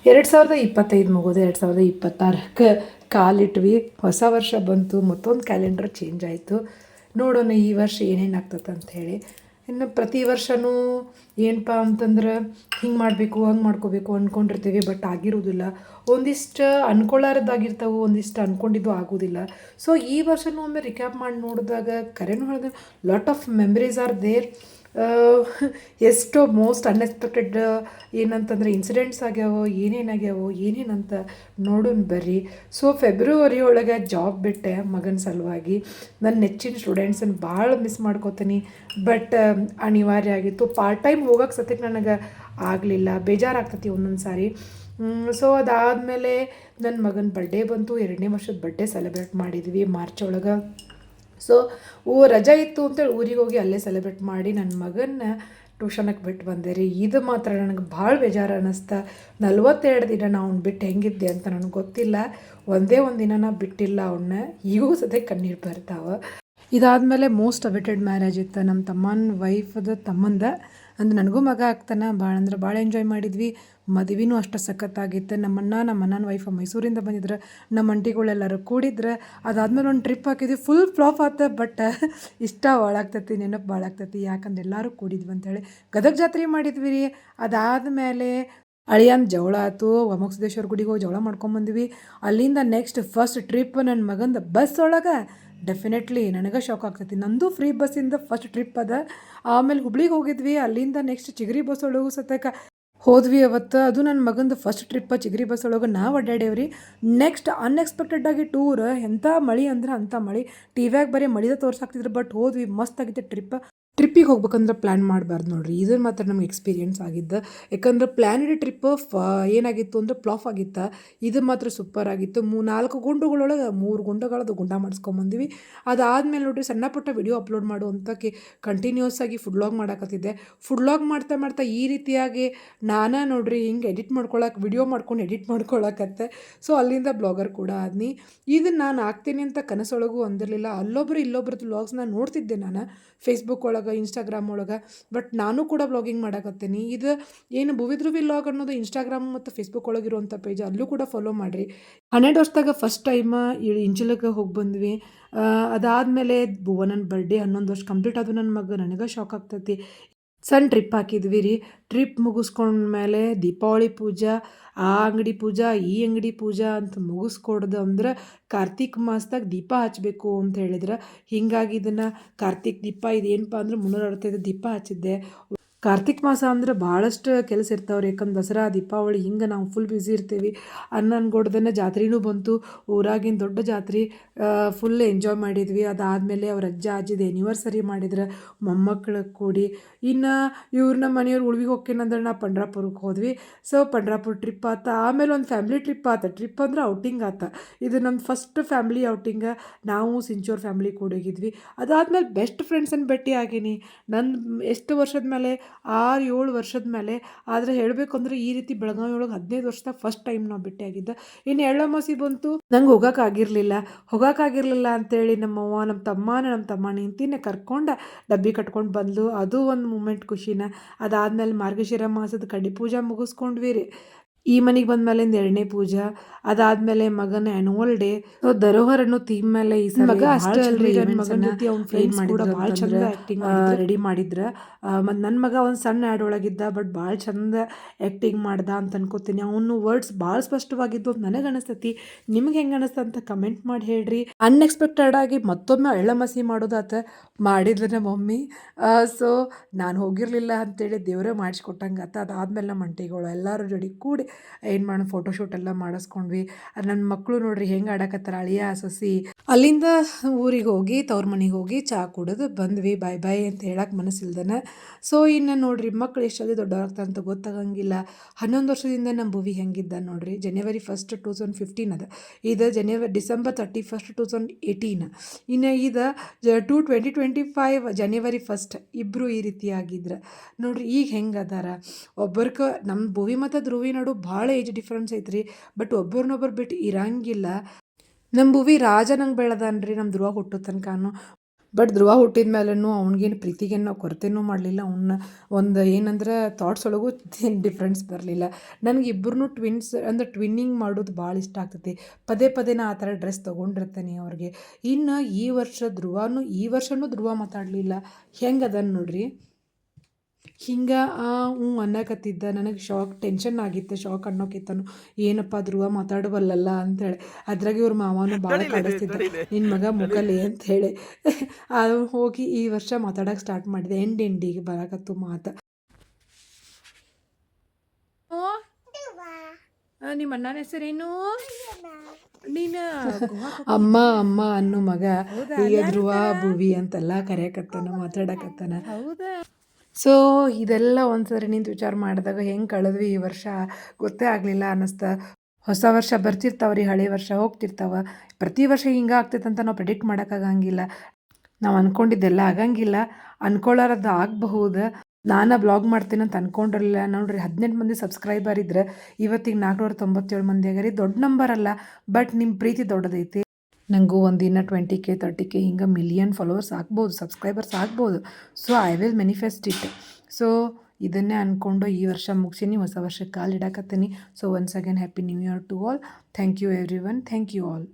2025 ಮುಗಿದು 2026ಕ್ಕೆ ಕಾಲಿಟ್ವಿ. ಹೊಸ ವರ್ಷ ಬಂತು, ಮತ್ತೊಂದು ಕ್ಯಾಲೆಂಡರ್ ಚೇಂಜ್ ಆಯಿತು. ನೋಡೋಣ ಈ ವರ್ಷ ಏನೇನು ಆಗ್ತದೆ ಅಂತ ಹೇಳಿ. ಇನ್ನು ಪ್ರತಿ ವರ್ಷವೂ ಏನಪ್ಪ ಅಂತಂದ್ರೆ ಹಿಂಗೆ ಮಾಡಬೇಕು ಹಂಗೆ ಮಾಡ್ಕೋಬೇಕು ಅಂದ್ಕೊಂಡಿರ್ತೀವಿ, ಬಟ್ ಆಗಿರೋದಿಲ್ಲ. ಒಂದಿಷ್ಟು ಅನ್ಕೊಳ್ಳಾರದ್ದಾಗಿರ್ತಾವೆ, ಒಂದಿಷ್ಟು ಅಂದ್ಕೊಂಡಿದ್ದು ಆಗೋದಿಲ್ಲ. ಸೊ ಈ ವರ್ಷವೂ ಒಮ್ಮೆ ರಿಕ್ಯಾಪ್ ಮಾಡಿ ನೋಡಿದಾಗ ಕರೆನೂ ಹೇಳಿದ್ರೆ lot of memories are there. ಎಷ್ಟೋ ಮೋಸ್ಟ್ ಅನ್ಎಕ್ಸ್ಪೆಕ್ಟೆಡ್ ಏನಂತಂದ್ರೆ ಇನ್ಸಿಡೆಂಟ್ಸ್ ಆಗ್ಯಾವೋ, ಏನೇನಾಗ್ಯಾವೋ ಏನೇನಂತ ನೋಡೋಣ ಬರ್ರಿ. ಸೊ ಫೆಬ್ರವರಿ ಒಳಗೆ ಜಾಬ್ ಬಿಟ್ಟೆ ಮಗನ ಸಲುವಾಗಿ. ನನ್ನ ನೆಚ್ಚಿನ ಸ್ಟೂಡೆಂಟ್ಸನ್ನು ಭಾಳ ಮಿಸ್ ಮಾಡ್ಕೋತೀನಿ, ಬಟ್ ಅನಿವಾರ್ಯ ಆಗಿತ್ತು. ಪಾರ್ಟ್ ಟೈಮ್ ಹೋಗೋಕ್ಕೆ ಸತ್ಯಕ್ಕೆ ನನಗೆ ಆಗಲಿಲ್ಲ, ಬೇಜಾರಾಗ್ತತಿ ಒಂದೊಂದು ಸಾರಿ. ಸೊ ಅದಾದಮೇಲೆ ನನ್ನ ಮಗನ ಬರ್ಡೇ ಬಂತು, 2ನೇ ವರ್ಷದ ಬರ್ಡೇ ಸೆಲೆಬ್ರೇಟ್ ಮಾಡಿದ್ವಿ ಮಾರ್ಚ್ ಒಳಗೆ. ಸೊ ರಜೆ ಇತ್ತು ಅಂತೇಳಿ ಊರಿಗೆ ಹೋಗಿ ಅಲ್ಲೇ ಸೆಲೆಬ್ರೇಟ್ ಮಾಡಿ ನನ್ನ ಮಗನ್ನ ಟ್ಯೂಷನಿಗೆ ಬಿಟ್ಟು ಬಂದೆ ರೀ. ಇದು ಮಾತ್ರ ನನಗೆ ಭಾಳ ಬೇಜಾರು ಅನ್ನಿಸ್ತಾ. 42 ದಿನ ನಾ ಅವ್ನು ಬಿಟ್ಟು ಹೆಂಗಿದ್ದೆ ಅಂತ ನನಗೆ ಗೊತ್ತಿಲ್ಲ. ಒಂದೇ ಒಂದು ದಿನ ನಾ ಬಿಟ್ಟಿಲ್ಲ ಅವನ್ನ. ಈಗೂ ಸದ್ಯ ಕಣ್ಣೀರು ಬರ್ತಾವೆ. ಇದಾದಮೇಲೆ ಮೋಸ್ಟ್ ಅವೇಟೆಡ್ ಮ್ಯಾರೇಜ್ ಇತ್ತು ನಮ್ಮ ತಮ್ಮನ ವೈಫದ ತಮ್ಮಂದ. ಅಂದ್ರೆ ನನಗೂ ಮಗ ಆಗ್ತಾನೆ. ಭಾಳ ಅಂದ್ರೆ ಭಾಳ ಎಂಜಾಯ್ ಮಾಡಿದ್ವಿ. ಮದುವೆನೂ ಅಷ್ಟು ಸಖತ್ತಾಗಿತ್ತು. ನಮ್ಮ ಅಣ್ಣನ ವೈಫ್ ಮೈಸೂರಿಂದ ಬಂದಿದ್ರು, ನಮ್ಮ ಅಂಟಿಗಳೆಲ್ಲರೂ ಕೂಡಿದ್ರೆ. ಅದಾದ್ಮೇಲೆ ಒಂದು ಟ್ರಿಪ್ ಹಾಕಿದ್ವಿ, ಫುಲ್ ಫ್ಲಾಪ್ ಆತ. ಬಟ್ ಇಷ್ಟ ಭಾಳ ಆಗ್ತೈತಿ, ನೆನಪು ಭಾಳ ಆಗ್ತೈತಿ. ಯಾಕಂದ್ರೆ ಎಲ್ಲರೂ ಕೂಡಿದ್ವಿ ಅಂಥೇಳಿ ಗದಗ ಜಾತ್ರೆ ಮಾಡಿದ್ವಿ ರೀ. ಅದಾದಮೇಲೆ ಅಳಿಯನ್ ಜವಳ ಆಯ್ತು, ವಮುಕ್ಸಿದ್ದೇಶ್ವರ ಗುಡಿಗೆ ಹೋಗಿ ಜವಳ ಮಾಡ್ಕೊಂಬಂದ್ವಿ. ಅಲ್ಲಿಂದ ನೆಕ್ಸ್ಟ್ ಫಸ್ಟ್ ಟ್ರಿಪ್ ನನ್ನ ಮಗಂದು ಬಸ್ ಒಳಗೆ. ಡೆಫಿನೆಟ್ಲಿ ನನಗೆ ಶಾಕ್ ಆಗ್ತೈತಿ. ನಂದು ಫ್ರೀ ಬಸ್ಸಿಂದ ಫಸ್ಟ್ ಟ್ರಿಪ್ ಅದ. ಆಮೇಲೆ ಹುಬ್ಳಿಗೆ ಹೋಗಿದ್ವಿ, ಅಲ್ಲಿಂದ ನೆಕ್ಸ್ಟ್ ಚಿಗರಿ ಬಸ್ ಒಳಗೂ ಸತಕ ಹೋದ್ವಿ ಅವತ್ತು. ಅದು ನನ್ನ ಮಗಂದು ಫಸ್ಟ್ ಟ್ರಿಪ್ಪ ಚಿಗರಿ ಬಸ್ ಒಳಗೆ ನಾವು ಅಡ್ಡಾಡೇವ್ರಿ. Next ಅನ್ಎಕ್ಸ್ಪೆಕ್ಟೆಡಾಗಿ tour. ಎಂಥ ಮಳೆ ಅಂದ್ರೆ ಅಂಥ ಮಳೆ. ಟಿವ್ಯಾಗ ಬರೀ ಮಳಿದ ತೋರ್ಸಾಕ್ತಿದ್ರು, ಬಟ್ ಹೋದ್ವಿ, ಮಸ್ತ್ ಆಗಿತ್ತು ಟ್ರಿಪ್. ಟ್ರಿಪ್ಪಿಗೆ ಹೋಗ್ಬೇಕಂದ್ರೆ ಪ್ಲ್ಯಾನ್ ಮಾಡಬಾರ್ದು ನೋಡ್ರಿ. ಇದನ್ನು ಮಾತ್ರ ನಮ್ಗೆ ಎಕ್ಸ್ಪೀರಿಯೆನ್ಸ್ ಆಗಿದ್ದು. ಯಾಕಂದ್ರೆ ಪ್ಲ್ಯಾನಿಡ್ ಟ್ರಿಪ್ ಏನಾಗಿತ್ತು ಅಂದ್ರೆ ಪ್ಲಾಫ್ ಆಗಿತ್ತು. ಇದು ಮಾತ್ರ ಸೂಪರ್ ಆಗಿತ್ತು. 4 ಗುಂಡುಗಳೊಳಗೆ 3 ಗುಂಡುಗಳದ್ದು ಗುಂಡ ಮಾಡಿಸ್ಕೊಂಬಂದ್ವಿ. ಅದಾದಮೇಲೆ ನೋಡ್ರಿ ಸಣ್ಣ ಪುಟ್ಟ ವಿಡಿಯೋ ಅಪ್ಲೋಡ್ ಮಾಡುವಂಥಕ್ಕೆ ಕಂಟಿನ್ಯೂಸ್ ಆಗಿ ಫುಡ್ ವ್ಲಾಗ್ ಮಾಡಕತ್ತಿದ್ದೆ. ಫುಡ್ ವ್ಲಾಗ್ ಮಾಡ್ತಾ ಮಾಡ್ತಾ ಈ ರೀತಿಯಾಗಿ ನಾನು ನೋಡ್ರಿ ಹಿಂಗೆ ಎಡಿಟ್ ಮಾಡ್ಕೊಳಕ್ಕೆ, ವಿಡಿಯೋ ಮಾಡ್ಕೊಂಡು ಎಡಿಟ್ ಮಾಡ್ಕೊಳಕತ್ತೆ. ಸೊ ಅಲ್ಲಿಂದ ಬ್ಲಾಗರ್ ಕೂಡ ಆದ್ನಿ. ಇದನ್ನು ನಾನು ಆಗ್ತೀನಿ ಅಂತ ಕನಸೊಳಗೂ ಅಂದಿರಲಿಲ್ಲ. ಅಲ್ಲೊಬ್ರು ಇಲ್ಲೊಬ್ರದ್ದು ವ್ಲಾಗ್ಸ್ನ ನೋಡ್ತಿದ್ದೆ ನಾನು ಫೇಸ್ಬುಕ್ ಒಳಗೆ, ಇನ್ಸ್ಟಾಗ್ರಾಮ್ ಒಳಗೆ. ಬಟ್ ನಾನು ಕೂಡ ಬ್ಲಾಗಿಂಗ್ ಮಾಡಕತ್ತೀನಿ. ಇದು ಏನು ಭುವಿಧ್ರುವಿ ವ್ಲಾಗ್ ಅನ್ನೋದು ಇನ್ಸ್ಟಾಗ್ರಾಮ್ ಮತ್ತು ಫೇಸ್ಬುಕ್ ಒಳಗಿರುವಂಥ ಪೇಜ್, ಅಲ್ಲೂ ಕೂಡ ಫಾಲೋ ಮಾಡಿರಿ. 12 ವರ್ಷದಾಗ ಫಸ್ಟ್ ಟೈಮ್ ಇಂಚಲಕ್ಕೆ ಹೋಗಿ ಬಂದ್ವಿ. ಅದಾದಮೇಲೆ ಭುವನನ ಬರ್ಡೇ 11 ವರ್ಷ ಕಂಪ್ಲೀಟ್ ಆದವು ನನ್ನ ಮಗ. ನನಗೆ ಶಾಕ್ ಆಗ್ತೈತಿ. ಸಣ್ಣ ಟ್ರಿಪ್ ಹಾಕಿದ್ವಿ ರೀ. ಟ್ರಿಪ್ ಮುಗಿಸ್ಕೊಂಡ್ಮೇಲೆ ದೀಪಾವಳಿ ಪೂಜಾ, ಆ ಅಂಗಡಿ ಪೂಜಾ, ಈ ಅಂಗಡಿ ಪೂಜಾ ಅಂತ ಮುಗಿಸ್ಕೊಡ್ದು ಅಂದ್ರೆ ಕಾರ್ತಿಕ್ ಮಾಸದಾಗ ದೀಪ ಹಚ್ಚಬೇಕು ಅಂತ ಹೇಳಿದ್ರೆ. ಹೀಗಾಗಿ ಇದನ್ನು ಕಾರ್ತಿಕ್ ದೀಪ ಇದೇನಪ್ಪ ಅಂದ್ರೆ 365 ದೀಪ ಹಚ್ಚಿದ್ದೆ. ಕಾರ್ತಿಕ್ ಮಾಸ ಅಂದ್ರೆ ಭಾಳಷ್ಟು ಕೆಲಸ ಇರ್ತಾವ್ರಿ. ಯಾಕಂದ್ರೆ ದಸರಾ, ದೀಪಾವಳಿ ಹಿಂಗೆ ನಾವು ಫುಲ್ ಬ್ಯುಸಿ ಇರ್ತೀವಿ. ಅನ್ನನ್ಗೊಡ್ದನೆ ಜಾತ್ರೆನೂ ಬಂತು, ಊರಾಗಿನ ದೊಡ್ಡ ಜಾತ್ರೆ. ಫುಲ್ ಎಂಜಾಯ್ ಮಾಡಿದ್ವಿ. ಅದಾದಮೇಲೆ ಅವ್ರ ಅಜ್ಜ ಅಜ್ಜಿದ ಎನಿವರ್ಸರಿ ಮಾಡಿದ್ರೆ ಮೊಮ್ಮಕ್ಕಳು ಕೂಡಿ. ಇನ್ನು ನಮ್ಮ ಮನೆಯವ್ರು ಉಳ್ವಿಗೆ ಹೋಗ್ಕೇನಂದ್ರೆ ನಾವು ಪಂಡ್ರಾಪುರಕ್ಕೆ ಹೋದ್ವಿ. ಸೊ ಪಂಡ್ರಾಪುರ ಟ್ರಿಪ್ ಆತ. ಆಮೇಲೆ ಒಂದು ಫ್ಯಾಮ್ಲಿ ಟ್ರಿಪ್ ಆತ. ಟ್ರಿಪ್ ಅಂದ್ರೆ ಔಟಿಂಗ್ ಆತ. ಇದು ನಮ್ಮ ಫಸ್ಟ್ ಫ್ಯಾಮ್ಲಿ ಔಟಿಂಗ. ನಾವು ಸಿಂಚೋರ್ ಫ್ಯಾಮ್ಲಿ ಕೂಡೋಗಿದ್ವಿ. ಅದಾದಮೇಲೆ ಬೆಸ್ಟ್ ಫ್ರೆಂಡ್ಸನ್ನು ಭೇಟಿ ಆಗೀನಿ. ನನ್ನ ಎಷ್ಟು ವರ್ಷದ ಮೇಲೆ, 6-7 ವರ್ಷದ ಮೇಲೆ. ಆದರೆ ಹೇಳಬೇಕಂದ್ರೆ ಈ ರೀತಿ ಬೆಳಗಾವಿ ಒಳಗೆ 15 ವರ್ಷದಾಗ ಫಸ್ಟ್ ಟೈಮ್ ನಾವು ಭೇಟಿಯಾಗಿದ್ದ. ಇನ್ನು ಎಳ್ಳಮಾಸಿ ಬಂತು, ನಂಗೆ ಹೋಗೋಕ್ಕಾಗಿರಲಿಲ್ಲ ಅಂತೇಳಿ ನಮ್ಮವ್ವ ನಮ್ಮ ತಮ್ಮ ನಿಂತಿನ ಕರ್ಕೊಂಡು ಡಬ್ಬಿ ಕಟ್ಕೊಂಡು ಬಂದ್ಲು. ಅದು ಒಂದು ಮೂಮೆಂಟ್ ಖುಷಿನ. ಅದಾದಮೇಲೆ ಮಾರ್ಗಶಿರ ಮಾಸದ ಕಡ್ಡಿ ಪೂಜೆ ಮುಗಿಸ್ಕೊಂಡ್ವಿ ರೀ. ಈ ಮನೆಗೆ ಬಂದಮೇಲಿಂದ 2ನೇ ಪೂಜಾ. ಅದಾದಮೇಲೆ ಮಗನ ಆ್ಯನ್ಯುವಲ್ ಡೇ. ಸೊ ಧರೋಹರ್ ಅನ್ನೋ ಥೀಮ್ ಮೇಲೆ ಈ ಮಗ ಅಷ್ಟೇ ಅಲ್ರಿ, ನನ್ನ ಮಗನ ಜೊತೆ ಅವ್ನ ಫ್ರೆಂಡ್ಸ್ ಕೂಡ ಭಾಳ ಚಂದ ಆ್ಯಕ್ಟಿಂಗ್ ರೆಡಿ ಮಾಡಿದ್ರು. ಮತ್ತು ನನ್ನ ಮಗ ಒಂದು ಸಣ್ಣ ಆ್ಯಡ್ ಒಳಗಿದ್ದ, ಬಟ್ ಭಾಳ ಚಂದ ಆ್ಯಕ್ಟಿಂಗ್ ಮಾಡ್ದ ಅಂತ ಅನ್ಕೋತೀನಿ. ಅವನು ವರ್ಡ್ಸ್ ಭಾಳ ಸ್ಪಷ್ಟವಾಗಿದ್ದು ಅಂತ ನನಗೆ ಅನಿಸ್ತೈತಿ. ನಿಮ್ಗೆ ಹೆಂಗೆ ಅನಿಸ್ತ ಅಂತ ಕಮೆಂಟ್ ಮಾಡಿ ಹೇಳ್ರಿ. ಅನ್ಎಕ್ಸ್ಪೆಕ್ಟೆಡ್ ಆಗಿ ಮತ್ತೊಮ್ಮೆ ಎಳ್ಳಮಸಿ ಮಾಡೋದಾತ ಮಾಡಿದ್ರೆ ನಮ್ಮ ಮಮ್ಮಿ. ಸೊ ನಾನು ಹೋಗಿರಲಿಲ್ಲ ಅಂತೇಳಿ ದೇವರೇ ಮಾಡಿಸ್ಕೊಟ್ಟಂಗೆ ಆತ. ಅದಾದಮೇಲೆ ನಮ್ಮ ಅಂಟಿಗಳು ಎಲ್ಲರೂ ಜೋಡಿ ಕೂಡಿ ಏನು ಮಾಡೋಣ ಫೋಟೋಶೂಟ್ ಎಲ್ಲ ಮಾಡಿಸ್ಕೊಂಡ್ವಿ. ನನ್ನ ಮಕ್ಕಳು ನೋಡ್ರಿ ಹೆಂಗೆ ಆಡಕತ್ತಾರ, ಅಳಿಯ ಸೊಸಿ. ಅಲ್ಲಿಂದ ಊರಿಗೆ ಹೋಗಿ ತವ್ರ ಮನೆಗೆ ಹೋಗಿ ಚಹಾ ಕುಡಿದು ಬಂದ್ವಿ. ಬಾಯ್ ಬಾಯ್ ಅಂತ ಹೇಳಕ್ಕೆ ಮನಸ್ಸಿಲ್ದನ. ಸೊ ಇನ್ನು ನೋಡ್ರಿ ಮಕ್ಕಳು ಎಷ್ಟು ಜಲ್ದಿ ದೊಡ್ಡವರಾಗ್ತಾರೆ ಅಂತ ಗೊತ್ತಾಗಂಗಿಲ್ಲ. 11 ವರ್ಷದಿಂದ ನಮ್ಮ ಭುವಿ ಹೆಂಗಿದ್ದ ನೋಡ್ರಿ. January 1st 2015 ಅದ. ಇದು December 31st 2018. ಇನ್ನು ಇದು 2025 January 1st. ಇಬ್ಬರು ಈ ರೀತಿ ಆಗಿದ್ರು ನೋಡ್ರಿ. ಈಗ ಹೆಂಗೆ ಅದಾರ ಒಬ್ಬರ್ಕ. ನಮ್ಮ ಭುವಿ ಮತ್ತು ಧ್ರುವಿ ನಡು ಭಾಳ ಏಜ್ ಡಿಫ್ರೆನ್ಸ್ ಐತ್ರಿ. ಬಟ್ ಒಬ್ಬರನ್ನೊಬ್ಬರು ಬಿಟ್ಟು ಇರಂಗಿಲ್ಲ. ನಮ್ಮ ಭುವಿ ರಾಜ ನಂಗೆ ಬೆಳೆದಾನ್ರಿ ನಮ್ಮ ಧ್ರುವ ಹುಟ್ಟೋ ತನಕನೂ. ಬಟ್ ಧ್ರುವ ಹುಟ್ಟಿದ ಮೇಲೂ ಅವ್ನಿಗೇನು ಪ್ರೀತಿಗೇನು ನಾವು ಕೊರತೆನೂ ಮಾಡಲಿಲ್ಲ. ಅವನ್ನ ಒಂದು ಏನಂದ್ರೆ ಥಾಟ್ಸ್ ಒಳಗೂ ಏನು ಡಿಫ್ರೆನ್ಸ್ ಬರಲಿಲ್ಲ. ನನಗೆ ಇಬ್ಬರೂ ಟ್ವಿನ್ಸ್ ಅಂದ್ರೆ ಟ್ವಿನ್ನಿಂಗ್ ಮಾಡೋದು ಭಾಳ ಇಷ್ಟ ಆಗ್ತೈತಿ. ಪದೇ ಪದೇ ನಾ ಆ ಥರ ಡ್ರೆಸ್ ತೊಗೊಂಡಿರ್ತೇನೆ ಅವ್ರಿಗೆ. ಇನ್ನು ಈ ವರ್ಷನೂ ಧ್ರುವ ಮಾತಾಡಲಿಲ್ಲ. ಹೆಂಗೆ ಅದನ್ನು ನೋಡ್ರಿ. ಹಿಂಗೆ ಹ್ಞೂ ಅನ್ನಕತ್ತಿದ್ದ. ನನಗೆ ಟೆನ್ಷನ್ ಆಗಿತ್ತು, ಶಾಕ್ ಅನ್ನೋಕ್ಕಿತ್ತನು. ಏನಪ್ಪ ಧ್ರುವ ಮಾತಾಡುವಲ್ಲಲ್ಲ ಅಂಥೇಳಿ. ಅದ್ರಾಗೆ ಇವ್ರ ಮಾವನು ಭಾಳ ಕಾಡಿಸ್ತಿದ್ದ, ನಿನ್ನ ಮಗ ಮುಗಲಿ ಅಂಥೇಳಿ. ಅದು ಹೋಗಿ ಈ ವರ್ಷ ಮಾತಾಡೋಕೆ ಸ್ಟಾರ್ಟ್ ಮಾಡಿದೆ. ಎಂಡಿಗೆ ಬರಾಕತ್ತು ಮಾತು. ನಿಮ್ಮ ಅಣ್ಣನ ಹೆಸರೇನು? ನೀನು ಅಮ್ಮ ಅಮ್ಮ ಅನ್ನೋ ಮಗ ಈಗ ಧ್ರುವ ಭುವಿ ಅಂತೆಲ್ಲ ಕರೆಯಕತ್ತಾನ, ಮಾತಾಡಕತ್ತಾನ. ಹೌದಾ? ಸೊ ಇದೆಲ್ಲ ಒಂದ್ಸರಿ ನಿಂತು ವಿಚಾರ ಮಾಡಿದಾಗ ಹೆಂಗೆ ಕಳೆದ್ವಿ ಈ ವರ್ಷ ಗೊತ್ತೇ ಆಗಲಿಲ್ಲ ಅನ್ನಿಸ್ತ. ಹೊಸ ವರ್ಷ ಬರ್ತಿರ್ತಾವ್ರಿ, ಹಳೆ ವರ್ಷ ಹೋಗ್ತಿರ್ತಾವ. ಪ್ರತಿ ವರ್ಷ ಹಿಂಗೆ ಆಗ್ತೈತೆ ಅಂತ ನಾವು ಪ್ರೆಡಿಕ್ಟ್ ಮಾಡೋಕ್ಕಾಗಂಗಿಲ್ಲ. ನಾವು ಅಂದ್ಕೊಂಡಿದ್ದೆಲ್ಲ ಆಗಂಗಿಲ್ಲ, ಅನ್ಕೊಳ್ಳೋರದ್ದು ಆಗಬಹುದು. ನಾನು ಬ್ಲಾಗ್ ಮಾಡ್ತೀನಿ ಅಂತ ಅಂದ್ಕೊಂಡಿರಲಿಲ್ಲ. ನೋಡ್ರಿ 18 ಮಂದಿ ಸಬ್ಸ್ಕ್ರೈಬರ್ ಇದ್ರೆ ಇವತ್ತಿಗೆ 497 ಮಂದಿ ಆಗ್ಯಾರಿ. ದೊಡ್ಡ ನಂಬರ್ ಅಲ್ಲ, ಬಟ್ ನಿಮ್ಮ ಪ್ರೀತಿ ದೊಡ್ಡದೈತಿ. ನನಗೂ ಒಂದಿನ 20K 30K ಹಿಂಗೆ ಮಿಲಿಯನ್ ಫಾಲೋವರ್ಸ್ ಆಗ್ಬೋದು, ಸಬ್ಸ್ಕ್ರೈಬರ್ಸ್ ಆಗ್ಬೋದು. So I will manifest it. So ಇದನ್ನೇ ಅಂದ್ಕೊಂಡು ಈ ವರ್ಷ ಮುಗಿಸೀನಿ, ಹೊಸ ವರ್ಷಕ್ಕೆ ಕಾಲಿಡಾಕತ್ತೀನಿ. So once again happy new year to all. Thank you everyone. Thank you all.